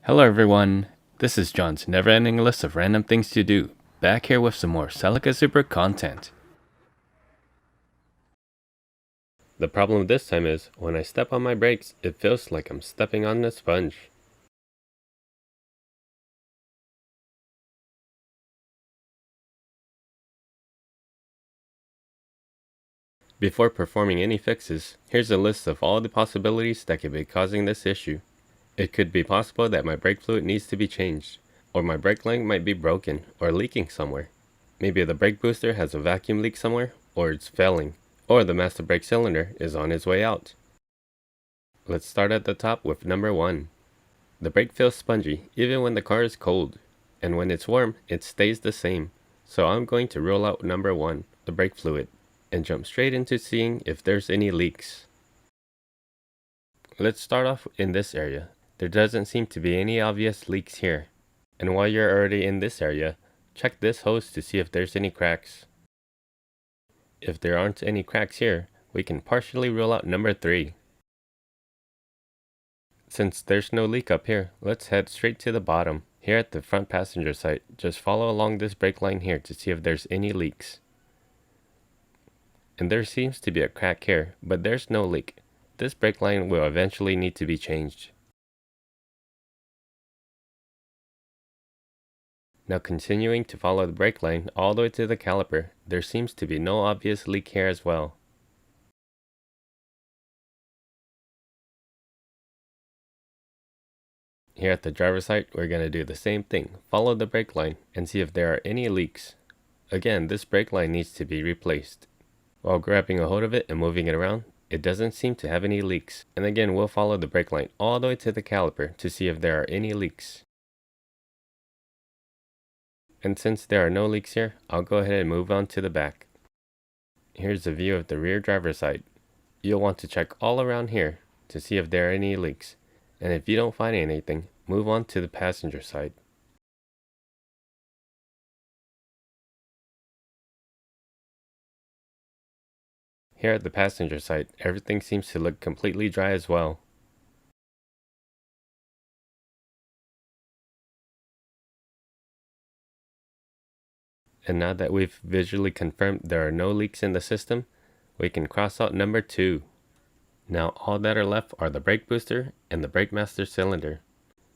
Hello everyone, this is John's never-ending list of random things to do, back here with some more Celica Supra content. The problem this time is, when I step on my brakes, it feels like I'm stepping on a sponge. Before performing any fixes, here's a list of all the possibilities that could be causing this issue. It could be possible that my brake fluid needs to be changed, or my brake line might be broken or leaking somewhere. Maybe the brake booster has a vacuum leak somewhere, or it's failing, or the master brake cylinder is on its way out. Let's start at the top with number 1. The brake feels spongy even when the car is cold, and when it's warm, it stays the same. So I'm going to rule out number 1, the brake fluid, and jump straight into seeing if there's any leaks. Let's start off in this area. There doesn't seem to be any obvious leaks here. And while you're already in this area, check this hose to see if there's any cracks. If there aren't any cracks here, we can partially rule out number 3. Since there's no leak up here, let's head straight to the bottom. Here at the front passenger side, just follow along this brake line here to see if there's any leaks. And there seems to be a crack here, but there's no leak. This brake line will eventually need to be changed. Now continuing to follow the brake line all the way to the caliper, there seems to be no obvious leak here as well. Here at the driver's side, we're going to do the same thing. Follow the brake line and see if there are any leaks. Again, this brake line needs to be replaced. While grabbing a hold of it and moving it around, it doesn't seem to have any leaks. And again, we'll follow the brake line all the way to the caliper to see if there are any leaks. And since there are no leaks here, I'll go ahead and move on to the back. Here's a view of the rear driver's side. You'll want to check all around here to see if there are any leaks. And if you don't find anything, move on to the passenger side. Here at the passenger side, everything seems to look completely dry as well. And now that we've visually confirmed there are no leaks in the system, we can cross out number 2. Now all that are left are the brake booster and the brake master cylinder.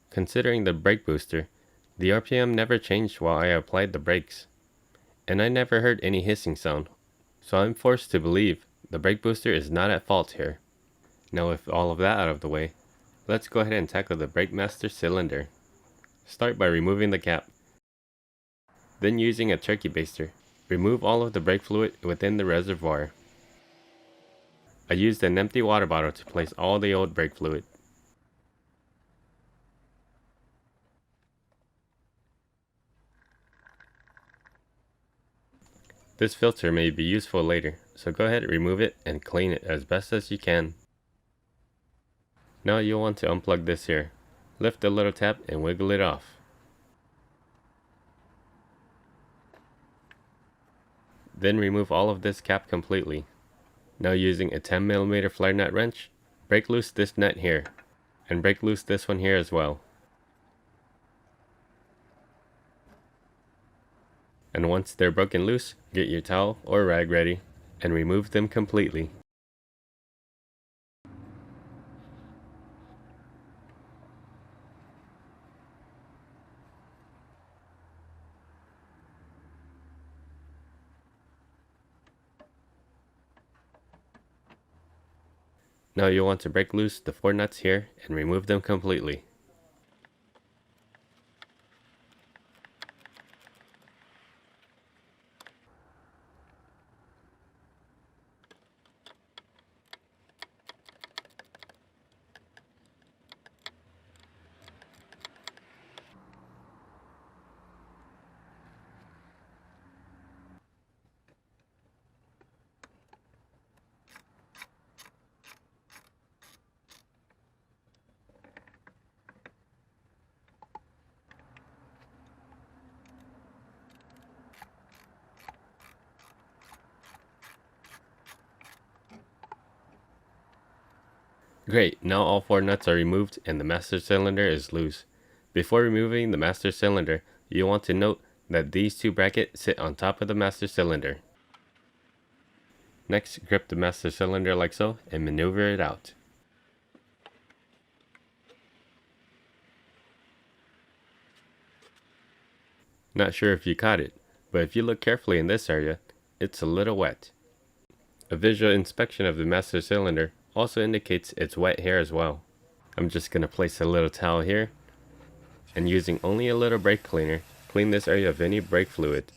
Considering the brake booster, the RPM never changed while I applied the brakes, and I never heard any hissing sound, so I'm forced to believe the brake booster is not at fault here. Now with all of that out of the way, let's go ahead and tackle the brake master cylinder. Start by removing the cap. Then using a turkey baster, remove all of the brake fluid within the reservoir. I used an empty water bottle to place all the old brake fluid. This filter may be useful later, so go ahead and remove it and clean it as best as you can. Now you'll want to unplug this here. Lift the little tab and wiggle it off. Then remove all of this cap completely. Now using a 10mm flare nut wrench, break loose this nut here, and break loose this one here as well. And once they're broken loose, get your towel or rag ready, and remove them completely. Now you'll want to break loose the 4 nuts here and remove them completely. Great, now all 4 nuts are removed and the master cylinder is loose. Before removing the master cylinder, you want to note that these two brackets sit on top of the master cylinder. Next, grip the master cylinder like so and maneuver it out. Not sure if you caught it, but if you look carefully in this area, it's a little wet. A visual inspection of the master cylinder also indicates it's wet here as well. I'm just going to place a little towel here, and using only a little brake cleaner, clean this area of any brake fluid.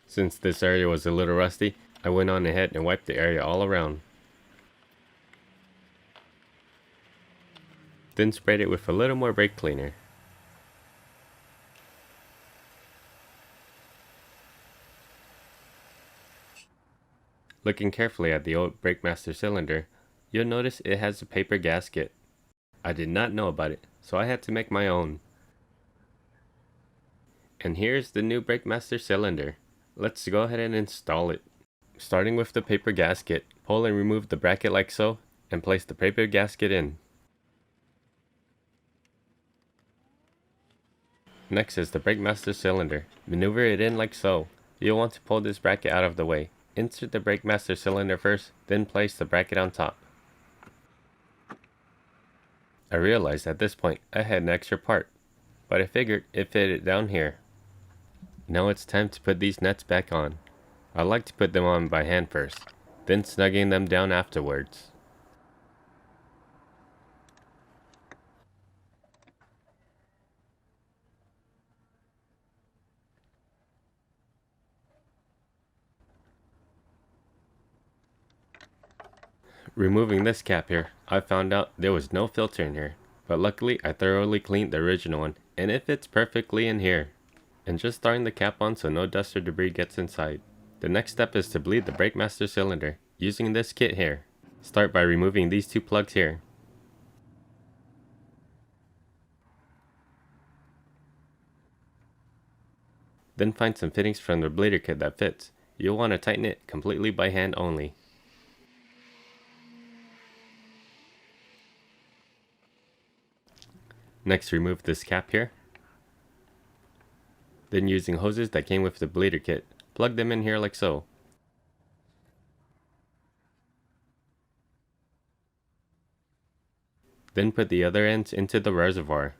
Since this area was a little rusty, I went on ahead and wiped the area all around. Then sprayed it with a little more brake cleaner. Looking carefully at the old brake master cylinder, you'll notice it has a paper gasket. I did not know about it, so I had to make my own. And here's the new brake master cylinder. Let's go ahead and install it. Starting with the paper gasket, pull and remove the bracket like so, and place the paper gasket in. Next is the brake master cylinder. Maneuver it in like so. You'll want to pull this bracket out of the way. Insert the brake master cylinder first, then place the bracket on top. I realized at this point I had an extra part, but I figured it fitted down here. Now it's time to put these nuts back on. I like to put them on by hand first, then snugging them down afterwards. Removing this cap here, I found out there was no filter in here, but luckily I thoroughly cleaned the original one, and it fits perfectly in here. And just throwing the cap on so no dust or debris gets inside. The next step is to bleed the brake master cylinder, using this kit here. Start by removing these two plugs here. Then find some fittings from the bleeder kit that fits. You'll want to tighten it completely by hand only. Next, remove this cap here. Then using hoses that came with the bleeder kit, plug them in here like so. Then put the other ends into the reservoir.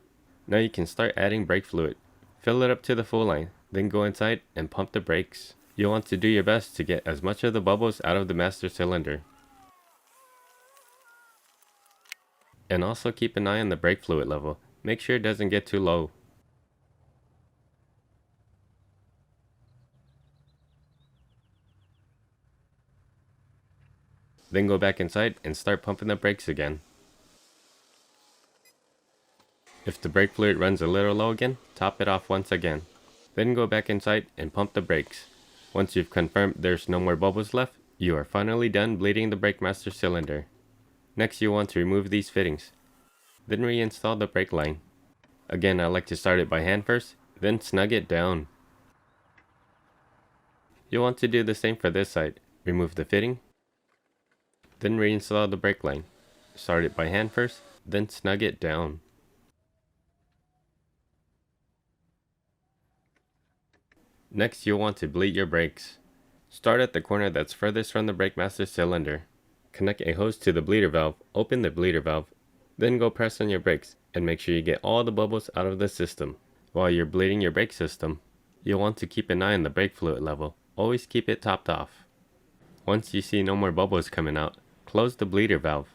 Now you can start adding brake fluid. Fill it up to the full line, then go inside and pump the brakes. You'll want to do your best to get as much of the bubbles out of the master cylinder. And also keep an eye on the brake fluid level. Make sure it doesn't get too low. Then go back inside and start pumping the brakes again. If the brake fluid runs a little low again, top it off once again. Then go back inside and pump the brakes. Once you've confirmed there's no more bubbles left, you are finally done bleeding the brake master cylinder. Next, you want to remove these fittings. Then reinstall the brake line. Again, I like to start it by hand first, then snug it down. You'll want to do the same for this side. Remove the fitting, then reinstall the brake line. Start it by hand first, then snug it down. Next, you'll want to bleed your brakes. Start at the corner that's furthest from the brake master cylinder. Connect a hose to the bleeder valve, open the bleeder valve, then go press on your brakes and make sure you get all the bubbles out of the system. While you're bleeding your brake system, you'll want to keep an eye on the brake fluid level. Always keep it topped off. Once you see no more bubbles coming out, close the bleeder valve.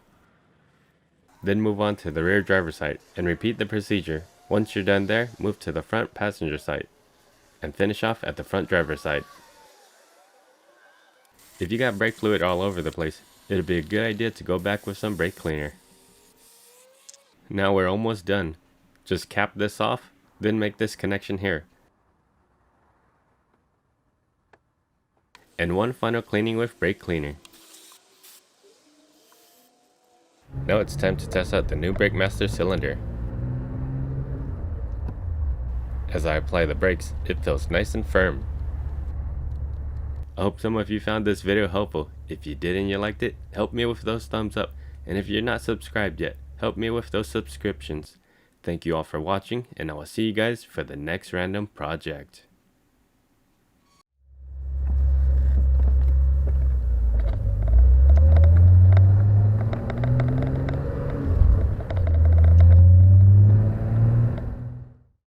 Then move on to the rear driver's side and repeat the procedure. Once you're done there, move to the front passenger side and finish off at the front driver's side. If you got brake fluid all over the place, it'd be a good idea to go back with some brake cleaner. Now we're almost done. Just cap this off, then make this connection here. And one final cleaning with brake cleaner. Now it's time to test out the new brake master cylinder. As I apply the brakes, it feels nice and firm. I hope some of you found this video helpful. If you did and you liked it, help me with those thumbs up. And if you're not subscribed yet, help me with those subscriptions. Thank you all for watching, and I will see you guys for the next random project.